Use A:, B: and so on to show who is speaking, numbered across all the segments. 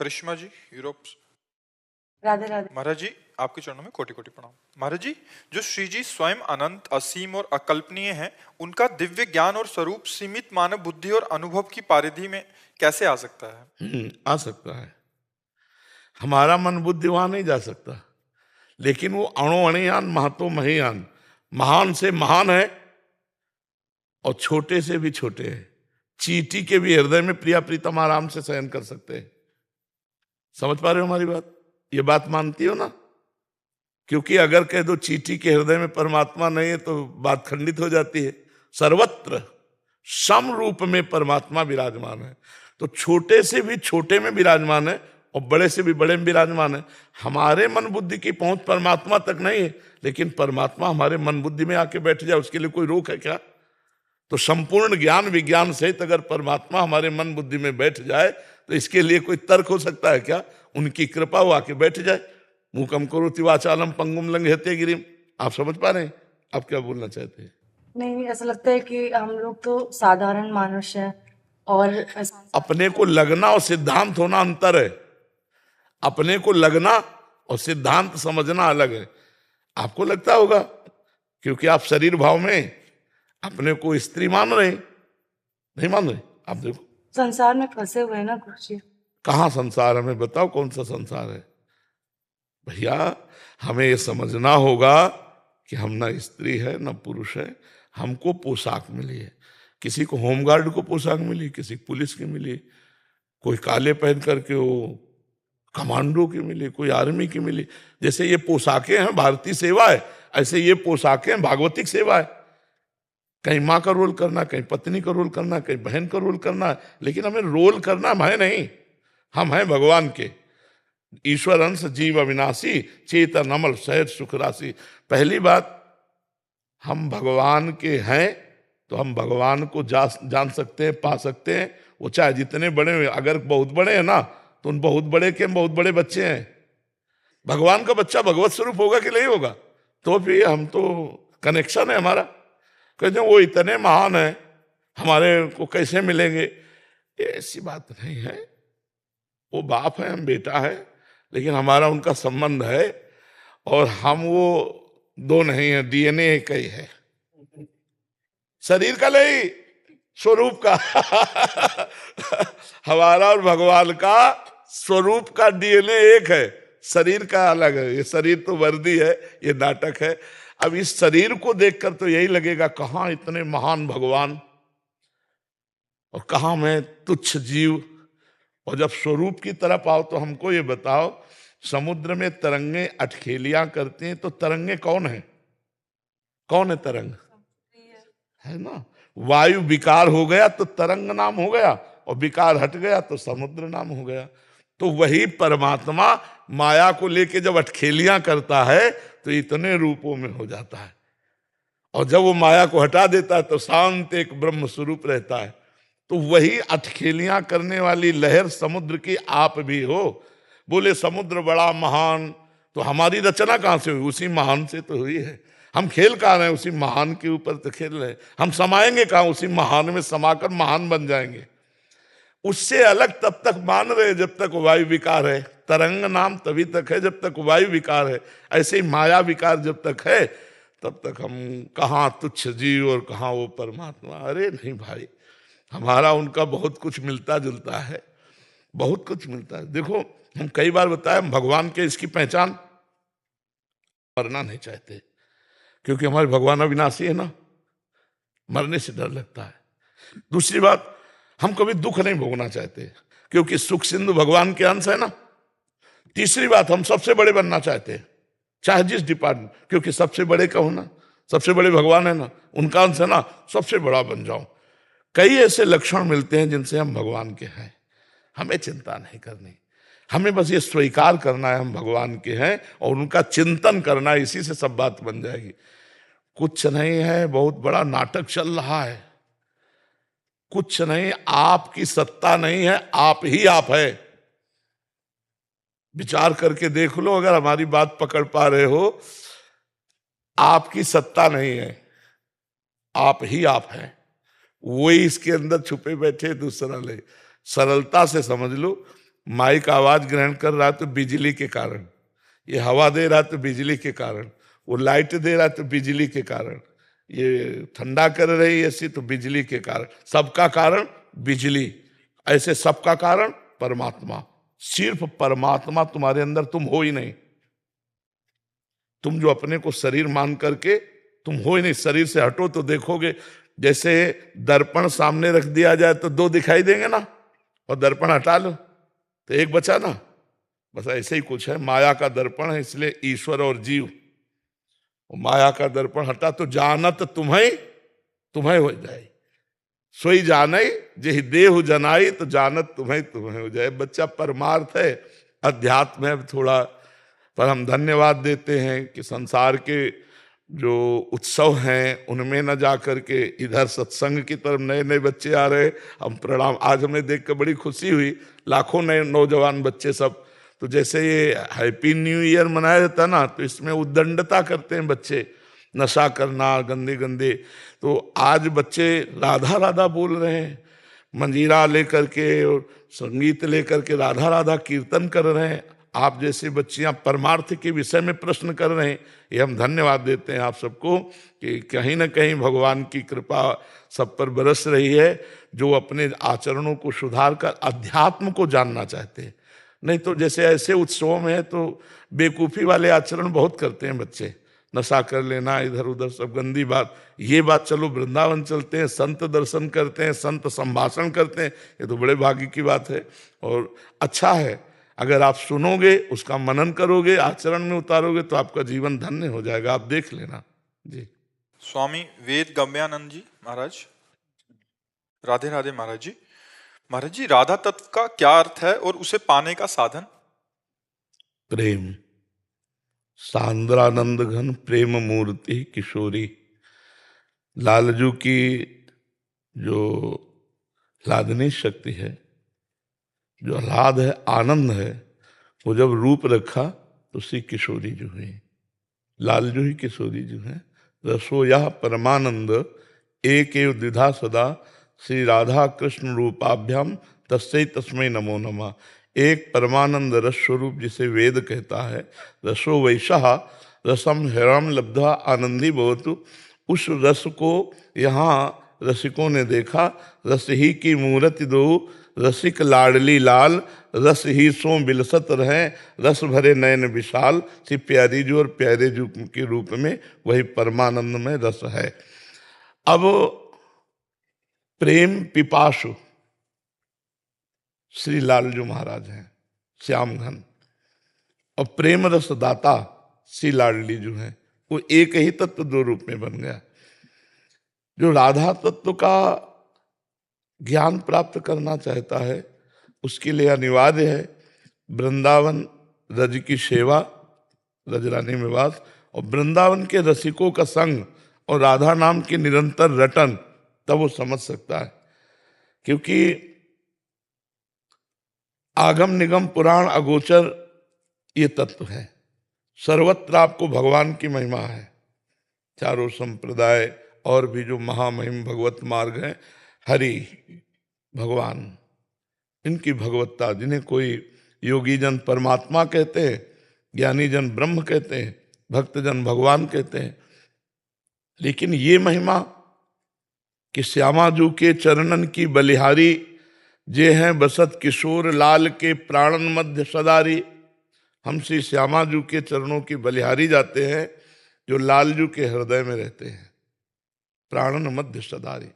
A: करिश्मा जी, Europe.
B: Radhe Radhe.
A: महाराज जी, आपके चरणों में कोटि कोटि प्रणाम। महाराज जी, जो श्री जी स्वयं अनंत, असीम और अकल्पनीय हैं, उनका दिव्य ज्ञान और स्वरूप सीमित मानव बुद्धि और अनुभव की परिधि में कैसे आ सकता है?
C: आ सकता है। हमारा मन बुद्धि वहां नहीं जा सकता, लेकिन वो अणु अणियान महतो महियान, महान से महान है और छोटे से भी छोटे है। चींटी के भी हृदय में प्रिया प्रीतम आराम से शयन कर सकते हैं। समझ पा रहे हो हमारी बात? ये बात मानती हो ना? क्योंकि अगर कह दो चींटी के हृदय में परमात्मा नहीं है तो बात खंडित हो जाती है। सर्वत्र सम रूप में परमात्मा विराजमान है, तो छोटे से भी छोटे में विराजमान है और बड़े से भी बड़े में विराजमान है। हमारे मन बुद्धि की पहुंच परमात्मा तक नहीं है, लेकिन परमात्मा हमारे मन बुद्धि में आके बैठ जाए, उसके लिए कोई रोक है क्या? तो संपूर्ण ज्ञान विज्ञान सहित अगर परमात्मा हमारे मन बुद्धि में बैठ जाए तो इसके लिए कोई तर्क हो सकता है क्या? उनकी कृपा वो आके बैठ जाए। मूकम करोति वाचालम पंगुम लंघयते गिरिम। आप समझ पा रहे हैं? आप क्या बोलना चाहते हैं?
B: नहीं, ऐसा लगता है कि हम लोग तो साधारण मनुष्य हैं और
C: अपने को लगना और सिद्धांत होना अंतर है। अपने को लगना और सिद्धांत समझना अलग है। आपको लगता होगा क्योंकि आप शरीर भाव में अपने को स्त्री मान रहे, नहीं मान रहे। आप देखो
B: संसार में फंसे हुए हैं ना गुरुजी।
C: कहाँ संसार, हमें बताओ कौन सा संसार है? भैया हमें ये समझना होगा कि हम ना स्त्री है ना पुरुष है। हमको पोशाक मिली है, किसी को होमगार्ड को पोशाक मिली, किसी को पुलिस की मिली, कोई काले पहन करके वो कमांडो की मिली, कोई आर्मी की मिली। जैसे ये पोशाकें हैं भारतीय सेवा है, ऐसे ये पोशाकें भागवतिक सेवा है। कहीं माँ का रोल करना, कहीं पत्नी का रोल करना, कहीं बहन का रोल करना है, लेकिन हमें रोल करना है नहीं। हम हैं भगवान के ईश्वर अंश जीव अविनाशी चेतन अमल सहज सुख राशि। पहली बात, हम भगवान के हैं तो हम भगवान को जान सकते हैं, पा सकते हैं। वो चाहे जितने बड़े हैं, अगर बहुत बड़े हैं ना तो उन बहुत बड़े के बहुत बड़े बच्चे हैं। भगवान का बच्चा भगवत स्वरूप होगा कि नहीं होगा? तो फिर हम तो कनेक्शन है हमारा। कहते हैं वो इतने महान है, हमारे को कैसे मिलेंगे? ऐसी बात नहीं है। वो बाप है, हम बेटा है, लेकिन हमारा उनका संबंध है और हम वो दो नहीं है, डीएनए एक ही है। शरीर का नहीं, स्वरूप का हमारा और भगवान का स्वरूप का डीएनए एक है, शरीर का अलग है। ये शरीर तो वर्दी है, ये नाटक है। अब इस शरीर को देखकर तो यही लगेगा कहाँ इतने महान भगवान और कहाँ मैं तुच्छ जीव। और जब स्वरूप की तरफ आओ तो हमको ये बताओ, समुद्र में तरंगे अटखेलियां करती हैं तो तरंगे कौन है? कौन है तरंग? है ना। वायु विकार हो गया तो तरंग नाम हो गया, और विकार हट गया तो समुद्र नाम हो गया। तो वही परमात्मा माया को लेके जब अटखेलियां करता है तो इतने रूपों में हो जाता है, और जब वो माया को हटा देता है तो शांत एक ब्रह्म स्वरूप रहता है। तो वही अटखेलियां करने वाली लहर समुद्र की आप भी हो। बोले समुद्र बड़ा महान, तो हमारी रचना कहां से हुई? उसी महान से तो हुई है। हम खेल कहां रहे हैं? उसी महान के ऊपर तो खेल रहे हैं। हम समाएंगे कहां? उसी महान में समाकर महान बन जाएंगे। उससे अलग तब तक मान रहे जब तक वायु विकार है। तरंग नाम तभी तक है जब तक वायु विकार है। ऐसे ही माया विकार जब तक है तब तक हम कहाँ तुच्छ जीव और कहाँ वो परमात्मा। अरे नहीं भाई, हमारा उनका बहुत कुछ मिलता जुलता है, बहुत कुछ मिलता है। देखो हम कई बार बताए, हम भगवान के इसकी पहचान मरना नहीं चाहते, क्योंकि हमारे भगवान अविनाशी है ना, मरने से डर लगता है। दूसरी बात, हम कभी दुख नहीं भोगना चाहते, क्योंकि सुख सिंधु भगवान के अंश है ना। तीसरी बात, हम सबसे बड़े बनना चाहते हैं, चाहे जिस डिपार्टमेंट, क्योंकि सबसे बड़े का होना, सबसे बड़े भगवान है ना, उनका अंश है ना, सबसे बड़ा बन जाऊं। कई ऐसे लक्षण मिलते हैं जिनसे हम भगवान के हैं। हमें चिंता नहीं करनी, हमें बस ये स्वीकार करना है हम भगवान के हैं और उनका चिंतन करना है। इसी से सब बात बन जाएगी। कुछ नहीं है, बहुत बड़ा नाटक चल रहा है। कुछ नहीं, आपकी सत्ता नहीं है, आप ही आप है। विचार करके देख लो, अगर हमारी बात पकड़ पा रहे हो। आपकी सत्ता नहीं है, आप ही आप है। वही इसके अंदर छुपे बैठे, दूसरा ले। सरलता से समझ लो, माइक आवाज ग्रहण कर रहा है तो बिजली के कारण, ये हवा दे रहा है तो बिजली के कारण, वो लाइट दे रहा है तो बिजली के कारण, ये ठंडा कर रही है ऐसी तो बिजली के कारण, सबका कारण बिजली। ऐसे सबका कारण परमात्मा। सिर्फ परमात्मा तुम्हारे अंदर तुम हो ही नहीं। तुम जो अपने को शरीर मान करके तुम हो ही नहीं, शरीर से हटो तो देखोगे जैसे दर्पण सामने रख दिया जाए तो दो दिखाई देंगे ना, और दर्पण हटा लो तो एक बचा ना। बस ऐसे ही कुछ है, माया का दर्पण है, इसलिए ईश्वर और जीव। माया का दर्पण हटा तो जानत तुम्हें हो जाए, सोई जाने जे देह जनाई तो जानत तुम्हें हो जाए। बच्चा परमार्थ है, अध्यात्म है थोड़ा। पर हम धन्यवाद देते हैं कि संसार के जो उत्सव हैं उनमें न जा करके इधर सत्संग की तरफ नए नए बच्चे आ रहे। हम प्रणाम, आज हमें देख कर बड़ी खुशी हुई, लाखों नए नौजवान बच्चे सब। तो जैसे ये हैप्पी न्यू ईयर मनाया जाता ना, तो इसमें उद्दंडता करते हैं बच्चे, नशा करना, गंदे गंदे। तो आज बच्चे राधा राधा बोल रहे हैं, मंजीरा लेकर के और संगीत लेकर के राधा राधा कीर्तन कर रहे हैं। आप जैसे बच्चियां परमार्थ के विषय में प्रश्न कर रहे हैं, ये हम धन्यवाद देते हैं आप सबको कि कहीं ना कहीं भगवान की कृपा सब पर बरस रही है, जो अपने आचरणों को सुधार कर अध्यात्म को जानना चाहते हैं। नहीं तो जैसे ऐसे उत्सवों में है तो बेवकूफ़ी वाले आचरण बहुत करते हैं बच्चे, नशा कर लेना, इधर उधर सब गंदी बात। ये बात चलो वृंदावन चलते हैं, संत दर्शन करते हैं, संत संभाषण करते हैं, ये तो बड़े भाग्य की बात है और अच्छा है। अगर आप सुनोगे, उसका मनन करोगे, आचरण में उतारोगे तो आपका जीवन धन्य हो जाएगा। आप देख लेना जी।
A: स्वामी वेद गम्यानंद जी महाराज, राधे राधे महाराज जी। महाराज जी, राधा तत्व का क्या अर्थ है और उसे पाने का साधन?
C: प्रेम, सांद्रानंद घन प्रेम मूर्ति किशोरी। लालजू की जो लादनी शक्ति है, जो आह्लाद है, आनंद है, वो जब रूप रखा तो श्री किशोरी जो है, लालजू ही किशोरी जो है। रसोया परमानंद एक एव द्विधा सदा, श्री राधा कृष्ण रूपाभ्याम तस्मै तस्मै नमो नमः। एक परमानंद रस स्वरूप जिसे वेद कहता है, रसो वैशा रसम हिरम लब्धा आनंदी भवतु। उस रस को यहाँ रसिकों ने देखा। रस ही की मूर्ति दो रसिक लाडली लाल, रस ही सो बिलसत रहे रस भरे नयन विशाल। श्री प्यारी जू और प्यारे जू के रूप में वही परमानंद में रस है। अब प्रेम पिपासु श्री लालजू महाराज हैं, श्याम घन, और प्रेम रस दाता श्री लाडली जो है। वो एक ही तत्व दो रूप में बन गया। जो राधा तत्व का ज्ञान प्राप्त करना चाहता है उसके लिए अनिवार्य है वृंदावन रज की सेवा, रजरानी में वास, और वृंदावन के रसिकों का संग और राधा नाम की निरंतर रटन, तब वो समझ सकता है। क्योंकि आगम निगम पुराण अगोचर ये तत्व है। सर्वत्र आपको भगवान की महिमा है। चारों संप्रदाय और भी जो महामहिम भगवत मार्ग हैं, हरि भगवान, इनकी भगवत्ता, जिन्हें कोई योगी जन परमात्मा कहते हैं, ज्ञानी जन ब्रह्म कहते हैं, भक्त जन भगवान कहते हैं। लेकिन ये महिमा कि श्यामाजू के चरणन की बलिहारी, जे हैं बसत किशोर लाल के प्राणन मध्य सदारी। हम श्री श्यामाजू के चरणों की बलिहारी जाते हैं जो लालजू के हृदय में रहते हैं, प्राणन मध्य सदारी।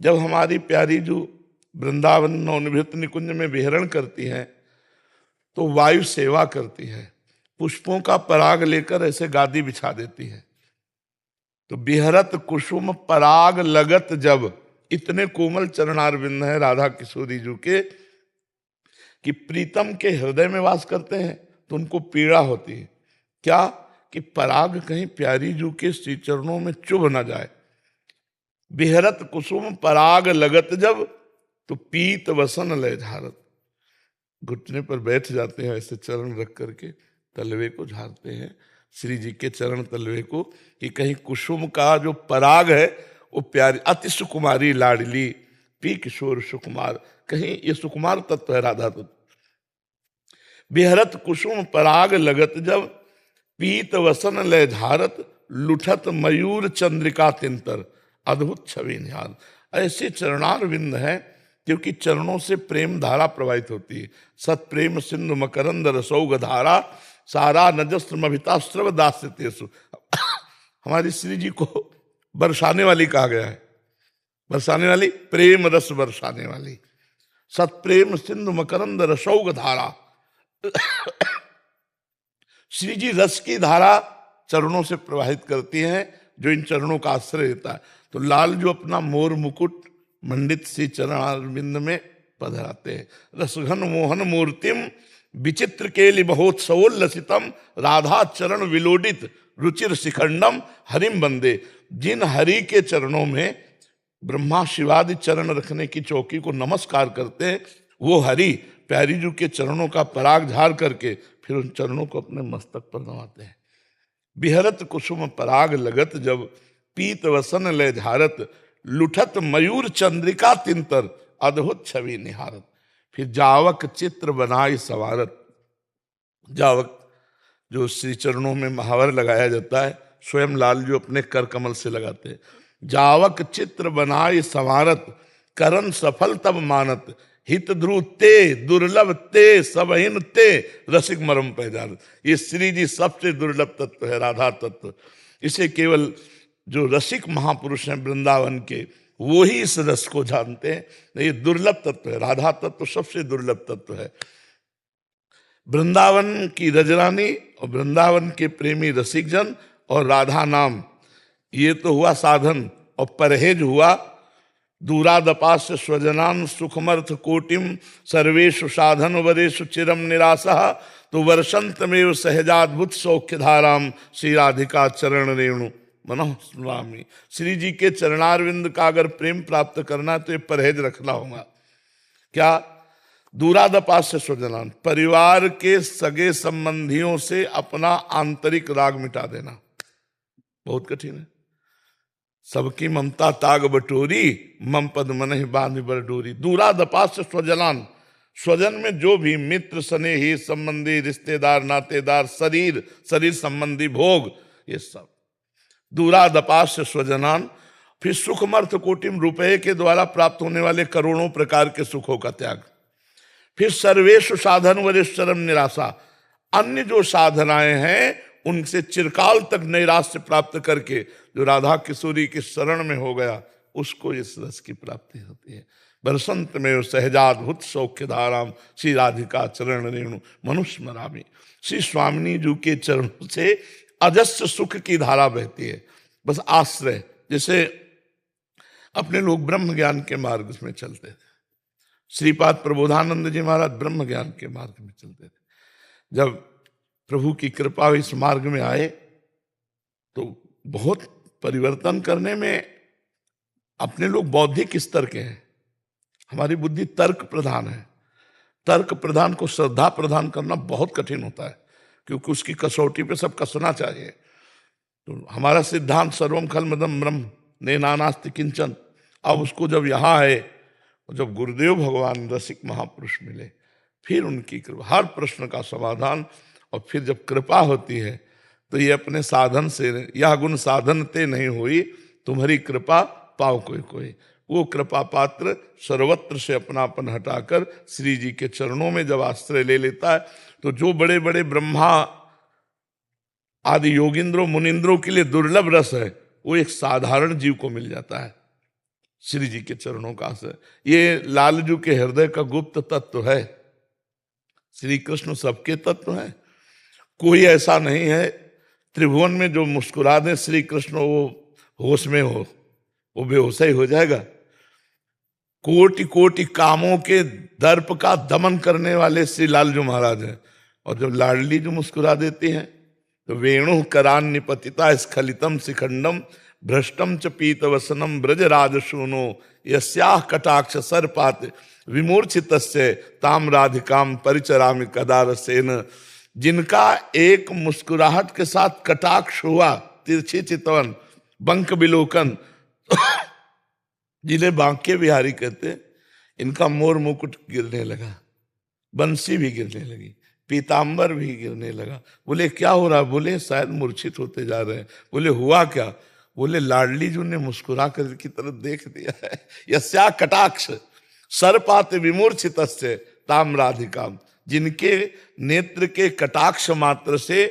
C: जब हमारी प्यारी जू वृंदावन नवनिभृत निकुंज में विहरण करती हैं तो वायु सेवा करती है, पुष्पों का पराग लेकर ऐसे गादी बिछा देती है। तो बिहरत कुसुम पराग लगत जब, इतने कोमल चरणारविंद है राधा किशोरी जू के कि प्रीतम के हृदय में वास करते हैं तो उनको पीड़ा होती है। क्या कि पराग कहीं प्यारी जू के श्री चरणों में चुभ न जाए। बिहरत कुसुम पराग लगत जब, तो पीत वसन लय झारत। घुटने पर बैठ जाते हैं ऐसे चरण रख करके, तलवे को झाड़ते हैं श्री जी के चरण तलवे को, कि कहीं कुसुम का जो पराग है वो प्यारी अति सुकुमारी लाडली पी किशोर सुकुमार, कहीं ये सुकुमार तत्व है राधा तत्व, बिहरत कुसुम पराग लगत जब, पीत वसन लय झारत, लुठत मयूर चंद्रिका तिंतर, अद्भुत छवि निहार। ऐसे चरणार विंद है क्योंकि चरणों से प्रेम धारा प्रवाहित होती है। सत प्रेम सिंधु मकरंद रसौग धारा, सारा नजस्त्रमभितास्त्रव दास्यतेषु। हमारी श्री जी को बरसाने वाली कहा गया है, बरसाने वाली, प्रेम रस बरसाने वाली। सत प्रेम सिंधु मकरंद रसौग धारा, श्री जी रस की धारा चरणों से प्रवाहित करती हैं जो इन चरणों का आश्रय लेता है। तो लाल जो अपना मोर मुकुट मंडित सी चरणारविंद में पधराते हैं। रसघन मोहन मूर्तिम विचित्र केलि महोत्सवोल्लसितम, राधा चरण विलोडित रुचिर शिखंडम हरिम बंदे। जिन हरि के चरणों में ब्रह्मा शिवादि चरण रखने की चौकी को नमस्कार करते हैं, वो हरि प्यारी जी के चरणों का पराग झाड़ करके फिर उन चरणों को अपने मस्तक पर नवाते हैं। बिहरत कुसुम पराग लगत जब, पीत वसन लय झारत, लुठत मयूर चंद्रिका तिंतर, अद्भुत छवि निहारत। फिर जावक चित्र बनाई सवारत। जावक जो श्री चरणों में महावर लगाया जाता है, स्वयं लाल जो अपने कर कमल से लगाते हैं। जावक चित्र बनाई संवारत, करन सफल तब मानत, हित ध्रुव ते दुर्लभ ते सबहिन ते, रसिक मरम पहचान। ये श्री जी सबसे दुर्लभ तत्व है, राधा तत्व। इसे केवल जो रसिक महापुरुष हैं वृंदावन के, वो ही इस रस को जानते हैं। ये दुर्लभ तत्व है, राधा तत्व सबसे दुर्लभ तत्व है। वृंदावन की रजरानी और वृंदावन के प्रेमी रसिक जन और राधा नाम, ये तो हुआ साधन। और परहेज हुआ, दूरादपास्य स्वजनान सुखमर्थ कोटिम, सर्वेषु साधन वरेषु चिरम निराशा, तो वर्षंतमेव सहजाद्भुत सौख्य धाराम, श्री राधिका चरण रेणु मनोह स्वामी। श्री जी के चरणारविंद का अगर प्रेम प्राप्त करना है तो ये परहेज रखना होगा। क्या? दूरादपास्य स्वजनान, परिवार के सगे संबंधियों से अपना आंतरिक राग मिटा देना बहुत कठिन है। सबकी ममता ताग बटोरी, मम पद मनहि बांध बर डोरी। दूरादपास्य स्वजनान, स्वजन में जो भी मित्र स्नेही संबंधी रिश्तेदार नातेदार शरीर संबंधी भोग, ये सब दूरादपास्य स्वजनान। फिर सुखमर्थ कोटिम, रुपये के द्वारा प्राप्त होने वाले करोड़ों प्रकार के सुखों का त्याग। फिर सर्वेषु साधन वरेश्वरम निराशा, अन्य जो साधनाएं हैं उनसे चिरकाल तक नैराश्य प्राप्त करके जो राधा किशोरी की शरण में हो गया, उसको इस रस की प्राप्ति होती है। बरसंत में सहजाद्भुत सौख्य धाराम, श्री राधिका चरण रेणु मनुस्मरामी। श्री स्वामिनी जी के चरणों से अजस्र सुख की धारा बहती है। बस आश्रय, जैसे अपने लोग ब्रह्म ज्ञान के मार्ग में चलते थे। श्रीपाद प्रबोधानंद जी महाराज ब्रह्म ज्ञान के मार्ग में चलते थे। जब प्रभु की कृपा इस मार्ग में आए तो बहुत परिवर्तन करने में अपने लोग बौद्धिक स्तर के हैं, हमारी बुद्धि तर्क प्रधान है। तर्क प्रधान को श्रद्धा प्रधान करना बहुत कठिन होता है, क्योंकि उसकी कसौटी पे सब कसना चाहिए। तो हमारा सिद्धांत सर्वम खलमदम ब्रह्म नेनानास्ति किंचन। अब उसको जब यहाँ आए, जब गुरुदेव भगवान रसिक महापुरुष मिले, फिर उनकी कृपा, हर प्रश्न का समाधान। और फिर जब कृपा होती है तो ये अपने साधन से, यह गुण साधन ते नहीं हुई, तुम्हारी कृपा पाओ कोई कोई। वो कृपा पात्र सर्वत्र से अपनापन हटाकर श्री जी के चरणों में जब आश्रय ले लेता है, तो जो बड़े बड़े ब्रह्मा आदि योगिंद्रों मुनिंद्रों के लिए दुर्लभ रस है, वो एक साधारण जीव को मिल जाता है श्री जी के चरणों का आश्रय। ये लालजू के हृदय का गुप्त तत्व है। श्री कृष्ण सबके तत्व है, कोई ऐसा नहीं है त्रिभुवन में जो मुस्कुरा दे श्री कृष्ण वो होश में हो, वो बेहोश ही हो जाएगा। कोटि कोटि कामों के दर्प का दमन करने वाले श्री लालजू महाराज हैं। और जब लाडली जो मुस्कुरा देती हैं तो वेणु करान निपतिता स्खलितम शिखंडम, भ्रष्टम च पीत वसनम ब्रज राजसूनो, यस्याह कटाक्ष सर्पात विमूर्छितस्य ताम राधिकाम परिचरामि कदा रसेन। जिनका एक मुस्कुराहट के साथ कटाक्ष हुआ, तिरछी चितवन बंक बिलोकन, जिन्हें बांके बिहारी कहते, इनका मोर मुकुट गिरने लगा, बंसी भी गिरने लगी। पीतांबर भी गिरने लगा। बोले क्या हो रहा? बोले शायद मूर्छित होते जा रहे हैं। बोले हुआ क्या? बोले लाडली जी ने मुस्कुरा कर की तरफ देख दिया है। यस्या कटाक्ष सर्पात विमूर्छित ताम्राधिकाम, जिनके नेत्र के कटाक्ष मात्र से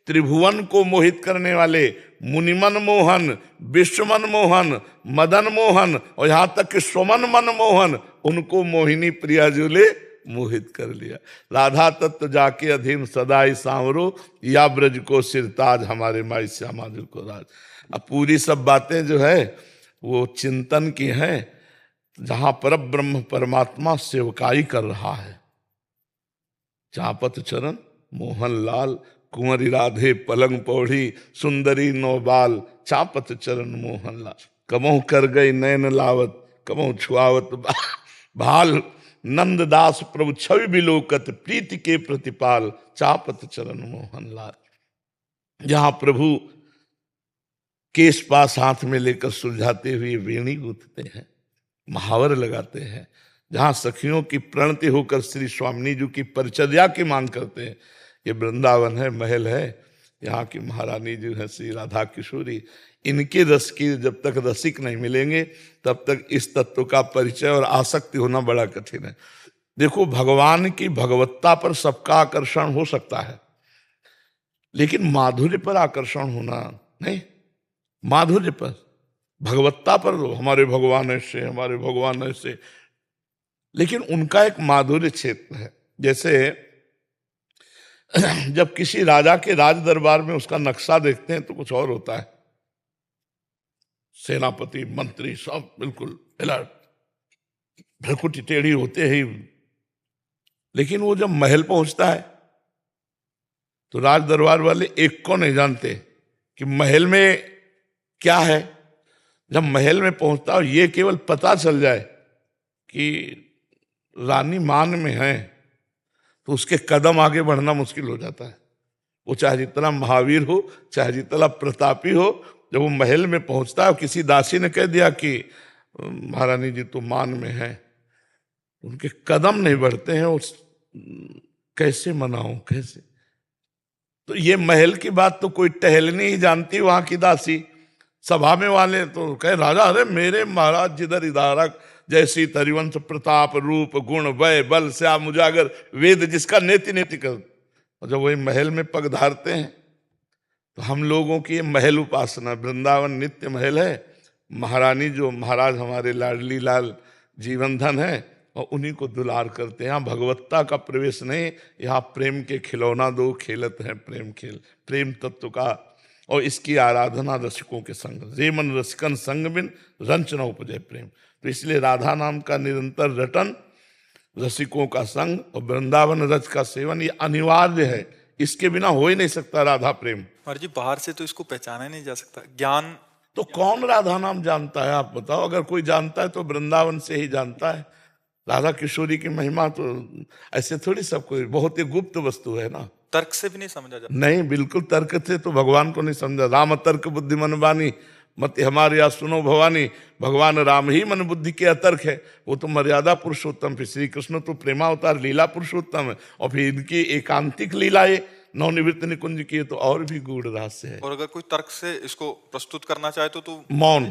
C: त्रिभुवन को मोहित करने वाले मुनिमन मोहन, विश्वमन मोहन, मदन मोहन और यहां तक कि स्वमन मन मोहन, उनको मोहिनी प्रिया जी ने मोहित कर लिया। राधा तत्व जाके अधीन सदाई सांवरो, या ब्रज को सिरताज हमारे माई श्यामा जी को राज। अब पूरी सब बातें जो है वो चिंतन की हैं, जहां पर ब्रह्म परमात्मा सेवकाई कर रहा है। चापत चरण मोहन लाल, कुंवरी राधे पलंग पौड़ी, सुंदरी नौबाल, चापत चरण मोहन लाल। कमों कर गई नैन लावत, कमों छुआवत भाल, नंददास प्रभु छवि बिलोकत, प्रीति के प्रतिपाल, चापत चरण मोहन लाल। जहां प्रभु केश पास हाथ में लेकर सुलझाते हुए वेणी गूंथते हैं, महावर लगाते हैं, जहां सखियों की प्रणति होकर श्री स्वामिनी जी की परिचर्या की मांग करते हैं। ये वृंदावन है, महल है, यहाँ की महारानी जी है श्री राधा किशोरी। इनके रस की जब तक रसिक नहीं मिलेंगे तब तक इस तत्व का परिचय और आसक्ति होना बड़ा कठिन है। देखो, भगवान की भगवत्ता पर सबका आकर्षण हो सकता है, लेकिन माधुर्य पर आकर्षण होना नहीं। माधुर्य पर, भगवत्ता पर हमारे भगवान ऐसे, हमारे भगवान ऐसे, लेकिन उनका एक माधुर्य क्षेत्र है। जैसे जब किसी राजा के राज दरबार में उसका नक्शा देखते हैं तो कुछ और होता है। सेनापति, मंत्री सब बिल्कुल अलर्ट, भ्रकुटी टेढ़ी होते ही, लेकिन वो जब महल पहुंचता है तो राज दरबार वाले एक को नहीं जानते कि महल में क्या है। जब महल में पहुंचता है, ये केवल पता चल जाए कि रानी मान में है, तो उसके कदम आगे बढ़ना मुश्किल हो जाता है। वो चाहे जितना महावीर हो, चाहे जितना प्रतापी हो, जब वो महल में पहुंचता है, किसी दासी ने कह दिया कि महारानी जी तो मान में है, उनके कदम नहीं बढ़ते हैं। उस कैसे मनाऊं, कैसे? तो ये महल की बात तो कोई टहलनी ही जानती, वहां की दासी। सभा में वाले तो कहे राजा, अरे मेरे महाराज जिधर इधारक जैसी तरिवंश प्रताप रूप गुण वय बल श्याम मुजागर वेद जिसका नेति नेति कर। और जब वही महल में पग धारते हैं तो हम लोगों की ये महल उपासना, वृंदावन नित्य महल है। महारानी जो महाराज हमारे लाडली लाल जीवन धन है, और उन्हीं को दुलार करते हैं। यहाँ भगवत्ता का प्रवेश नहीं, यहाँ प्रेम के खिलौना दो खेलत हैं प्रेम खेल, प्रेम तत्व का। और इसकी आराधना रसिकों के संग, रेमन रसिकन संग बिन रंच न उपजय प्रेम। तो इसलिए राधा नाम का निरंतर रटन, रसिकों का संग और वृंदावन रस का सेवन, ये अनिवार्य है। इसके बिना हो ही नहीं सकता राधा प्रेम।
A: और जी बाहर से तो इसको पहचाना ही नहीं जा सकता। ज्ञान
C: तो कौन राधा नाम जानता है, आप बताओ? अगर कोई जानता है तो वृंदावन से ही जानता है। राधा किशोरी की महिमा तो ऐसे थोड़ी सब कोई, बहुत ही गुप्त वस्तु है ना,
A: तर्क से भी नहीं समझा जाता।
C: नहीं, बिल्कुल तर्क से तो भगवान को नहीं समझा। राम तर्क बुद्धि मन बानी, मत हमारे या सुनो भवानी। भगवान राम ही मन बुद्धि के अतर्क है। वो तो मर्यादा पुरुषोत्तम, फिर श्री कृष्ण तो प्रेमावतार लीला पुरुषोत्तम है, और फिर इनकी एकांतिक लीलाएं नवनिवृत्त निकुंज की तो और भी गूढ़ रहस्य है।
A: और अगर कोई तर्क से इसको प्रस्तुत करना चाहे तो
C: मौन,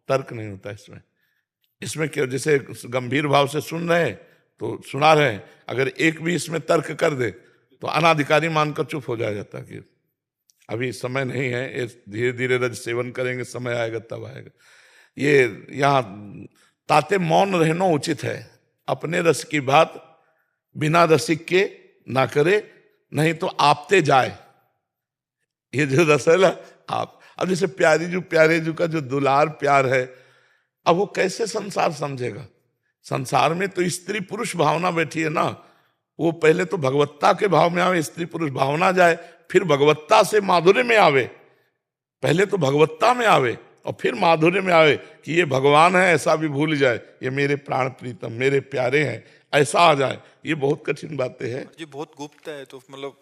C: तर्क नहीं होता इसमें। इसमें क्या, जैसे गंभीर भाव से सुन रहे हैं तो सुना रहे हैं, अगर एक भी इसमें तर्क कर दे तो अनाधिकारी मानकर चुप हो जाता कि अभी समय नहीं है, धीरे धीरे रज सेवन करेंगे, समय आएगा तब आएगा। ये यहाँ ताते मौन रहना उचित है। अपने रस की बात बिना रसिक के ना करे, नहीं तो आपते जाए। ये जो रस है ना, आप अब जैसे प्यारे जू का जो दुलार प्यार है, अब वो कैसे संसार समझेगा? संसार में तो स्त्री पुरुष भावना बैठी है ना। वो पहले तो भगवत्ता के भाव में आवे, स्त्री पुरुष भावना जाए, फिर भगवत्ता से माधुर्य में आवे। पहले तो भगवत्ता में आवे और फिर माधुर्य में आवे कि ये भगवान है, ऐसा भी भूल जाए, ये मेरे प्राण प्रीतम मेरे प्यारे हैं, ऐसा आ जाए। ये बहुत कठिन बातें हैं
A: जी, बहुत गुप्त है। तो मतलब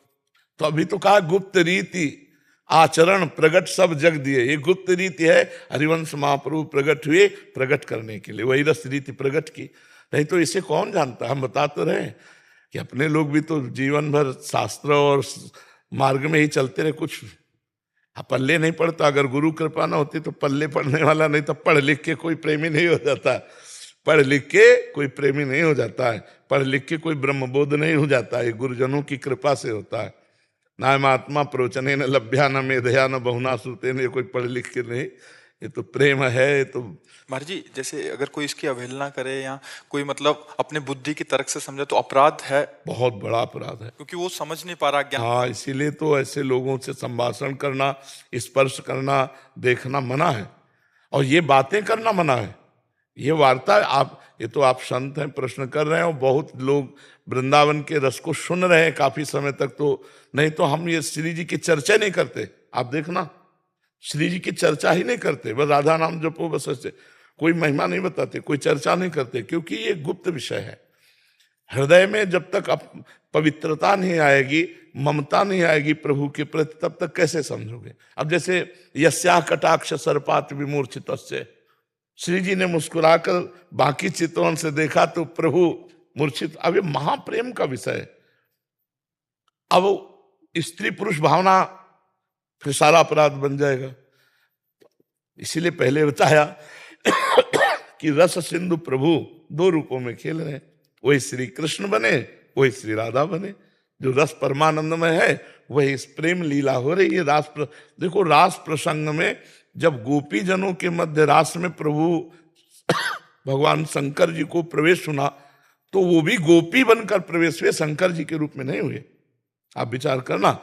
C: तो अभी तो कहा गुप्त रीति आचरण प्रगट सब जग दिए। ये गुप्त रीति है, हरिवंश महाप्रभु प्रगट हुए प्रगट करने के लिए, वही रस रीति प्रगट की। नहीं तो इसे कौन जानता? हम बता तो रहे, कि अपने लोग भी तो जीवन भर शास्त्र और मार्ग में ही चलते रहे, कुछ पल्ले नहीं पड़ता। अगर गुरु कृपा ना होती तो पल्ले पड़ने वाला नहीं, तो पढ़ लिख के कोई प्रेमी नहीं हो जाता, पढ़ लिख के कोई प्रेमी नहीं हो जाता है, पढ़ लिख के कोई ब्रह्मबोध नहीं हो जाता है। गुरुजनों की कृपा से होता है। नायमात्मा प्रवचने न लभ्या न मेधया न बहुना श्रुते, ये कोई पढ़ लिख के नहीं, ये तो प्रेम है। ये तो
A: महाराज जी, जैसे अगर कोई इसकी अवहेलना करे या कोई मतलब अपने बुद्धि की तर्क से समझे तो अपराध है,
C: बहुत बड़ा अपराध है।
A: क्योंकि वो समझ नहीं पा रहा ज्ञान।
C: हाँ, इसीलिए तो ऐसे लोगों से संभाषण करना, स्पर्श करना, देखना मना है, और ये बातें करना मना है। ये वार्ता आप, ये तो आप संत हैं, प्रश्न कर रहे हैं, और बहुत लोग वृंदावन के रस को सुन रहे हैं काफी समय तक। तो नहीं तो हम ये श्री जी की चर्चा नहीं करते। आप देखना, श्री जी की चर्चा ही नहीं करते, बस राधा नाम जपो, बस ऐसे कोई महिमा नहीं बताते, कोई चर्चा नहीं करते, क्योंकि ये गुप्त विषय है। हृदय में जब तक पवित्रता नहीं आएगी, ममता नहीं आएगी प्रभु के प्रति, तब तक कैसे समझोगे। अब जैसे यस्या कटाक्ष सर्पात विमूर्छित, श्री जी ने मुस्कुराकर बाकी चित्तों से देखा तो प्रभु मूर्छित। अब ये महाप्रेम का विषय है। अब स्त्री पुरुष भावना फिर सारा अपराध बन जाएगा। इसीलिए पहले बताया कि रस सिंधु प्रभु दो रूपों में खेल रहे हैं, वही श्री कृष्ण बने, वही श्री राधा बने। जो रस परमानंद में है वही इस प्रेम लीला हो रही है। देखो, रास प्रसंग में जब गोपी जनों के मध्य रास में प्रभु भगवान शंकर जी को प्रवेश सुना, तो वो भी गोपी बनकर प्रवेश हुए, शंकर जी के रूप में नहीं हुए। आप विचार करना,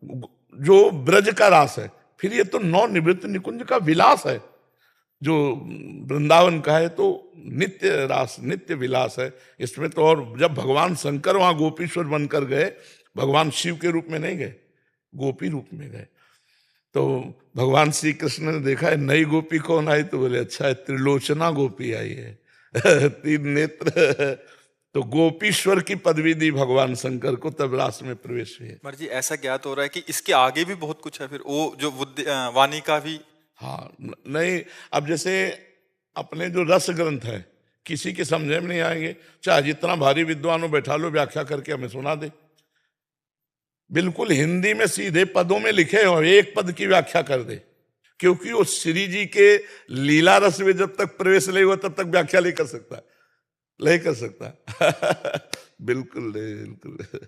C: जो ब्रज का रास है, फिर ये तो नौ निवृत्त निकुंज का विलास है। जो वृंदावन का है तो नित्य रास, नित्य विलास है। इसमें तो, और जब भगवान शंकर वहां गोपीश्वर बनकर गए, भगवान शिव के रूप में नहीं गए, गोपी रूप में गए। तो भगवान श्री कृष्ण ने देखा है नई गोपी कौन आई, तो बोले अच्छा है, त्रिलोचना गोपी आई है, तीन नेत्र। तो गोपीश्वर की पदवी दी भगवान शंकर को, तब रास में प्रवेश हुए।
A: महाराज जी, ऐसा ज्ञात हो रहा है कि इसके आगे भी बहुत कुछ है, फिर वो जो वाणी का भी।
C: हाँ, नहीं, अब जैसे अपने जो रस ग्रंथ है, किसी के समझे में नहीं आएंगे, चाहे जितना भारी विद्वानों बैठा लो, व्याख्या करके हमें सुना दे। बिल्कुल हिंदी में सीधे पदों में लिखे हो, एक पद की व्याख्या कर दे, क्योंकि वो श्री जी के लीला रस में जब तक प्रवेश नहीं हुआ तब तक व्याख्या नहीं कर सकता, नहीं कर सकता। बिल्कुल नहीं, बिल्कुल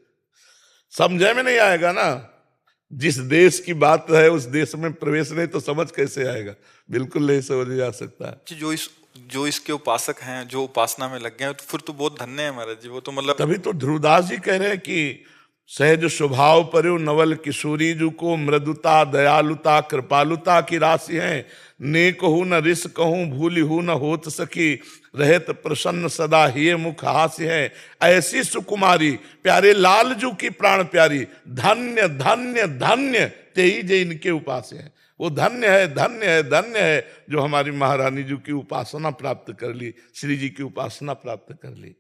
C: समझे में नहीं आएगा ना। जिस देश की बात है उस देश में प्रवेश नहीं तो समझ कैसे आएगा, बिल्कुल नहीं समझ जा सकता।
A: जो इसके उपासक हैं, जो उपासना में लग गए हैं, तो फिर तो बहुत धन्य है महाराज जी। वो तो मतलब,
C: तभी तो ध्रुवदास जी कह रहे हैं कि सहज स्वभाव पर्यो नवल किशोरी जू को मृदुता दयालुता कृपालुता की राशि है। ने कहूँ न रिस कहूँ भूली हूँ न होत सकी, रहत प्रसन्न सदा ही मुख हास्य है। ऐसी सुकुमारी प्यारे लाल जू की प्राण प्यारी, धन्य धन्य धन्य तेई जे इनके उपास है। वो धन्य है, धन्य है, धन्य है जो हमारी महारानी जी की उपासना प्राप्त कर ली, श्री जी की उपासना प्राप्त कर ली।